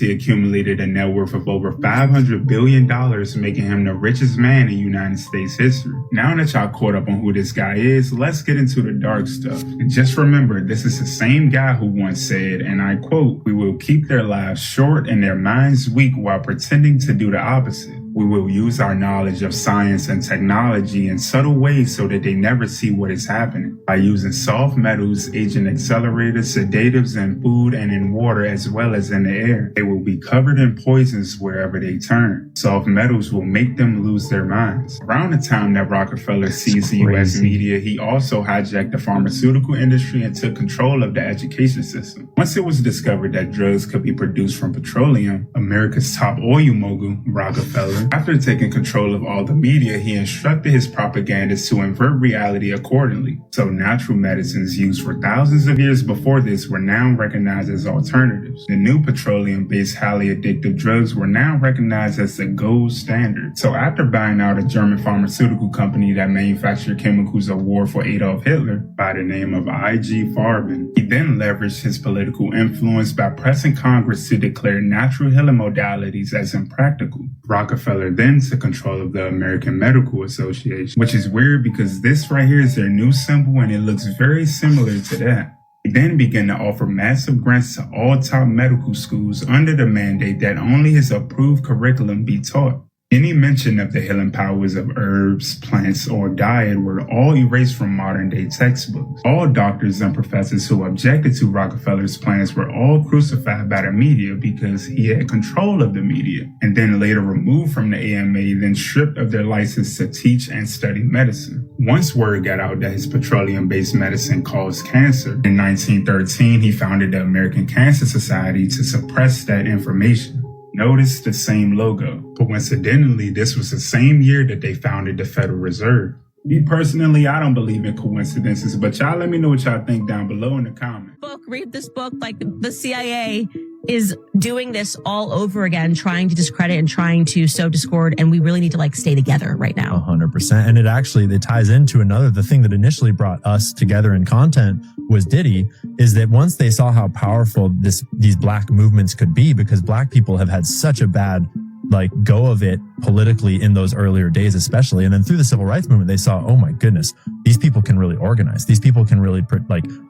years, he accumulated a net worth of over $500 billion, making him the richest man in United States history. Now that y'all caught up on who this guy is, let's get into the dark stuff. And just remember, this is the same guy who once said, and I quote, "We will keep their lives short and their minds weak while pretending to do the opposite. We will use our knowledge of science and technology in subtle ways so that they never see what is happening. By using soft metals, agent accelerators, sedatives in food and in water as well as in the air, they will be covered in poisons wherever they turn. Soft metals will make them lose their minds." Around the time that Rockefeller seized the U.S. media, he also hijacked the pharmaceutical industry and took control of the education system. Once it was discovered that drugs could be produced from petroleum, America's top oil mogul, Rockefeller, after taking control of all the media, he instructed his propagandists to invert reality accordingly. So natural medicines used for thousands of years before this were now recognized as alternatives. The new petroleum-based highly addictive drugs were now recognized as the gold standard. So after buying out a German pharmaceutical company that manufactured chemicals of war for Adolf Hitler by the name of IG Farben, he then leveraged his political influence by pressing Congress to declare natural healing modalities as impractical. Rockefeller then took control of the American Medical Association, which is weird because this right here is their new symbol and it looks very similar to that. He then began to offer massive grants to all top medical schools under the mandate that only his approved curriculum be taught. Any mention of the healing powers of herbs, plants, or diet were all erased from modern-day textbooks. All doctors and professors who objected to Rockefeller's plans were all crucified by the media because he had control of the media, and then later removed from the AMA, then stripped of their license to teach and study medicine. Once word got out that his petroleum-based medicine caused cancer, in 1913 he founded the American Cancer Society to suppress that information. Notice the same logo. Coincidentally, this was the same year that they founded the Federal Reserve. Me personally, I don't believe in coincidences, but y'all let me know what y'all think down below in the comments. Read this book. Like, the CIA is doing this all over again, trying to discredit and trying to sow discord. And we really need to stay together right now. 100%. And it ties into the thing that initially brought us together in content was Diddy, is that once they saw how powerful these black movements could be, because black people have had such a bad go of it politically in those earlier days, especially. And then through the civil rights movement, they saw, oh my goodness, these people can really organize. These people can really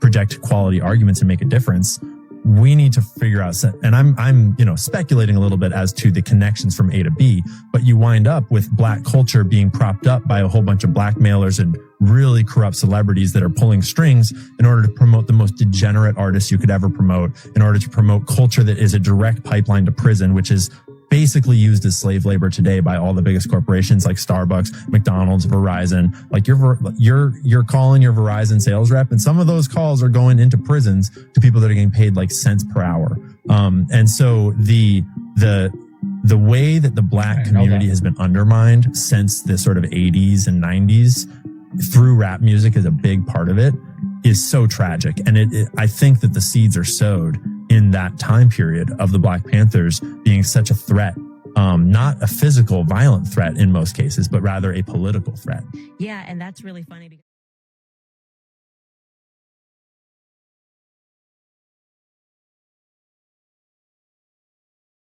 project quality arguments and make a difference. We need to figure out, and I'm speculating a little bit as to the connections from A to B, but you wind up with black culture being propped up by a whole bunch of blackmailers and really corrupt celebrities that are pulling strings in order to promote the most degenerate artists you could ever promote, in order to promote culture that is a direct pipeline to prison, which is basically used as slave labor today by all the biggest corporations like Starbucks, McDonald's, Verizon. You're calling your Verizon sales rep, and some of those calls are going into prisons to people that are getting paid cents per hour. And so the way that the black community has been undermined since the sort of 80s and 90s through rap music is a big part of it, is so tragic. And I think that the seeds are sowed in that time period of the Black Panthers being such a threat, not a physical, violent threat in most cases, but rather a political threat. Yeah, and that's really funny because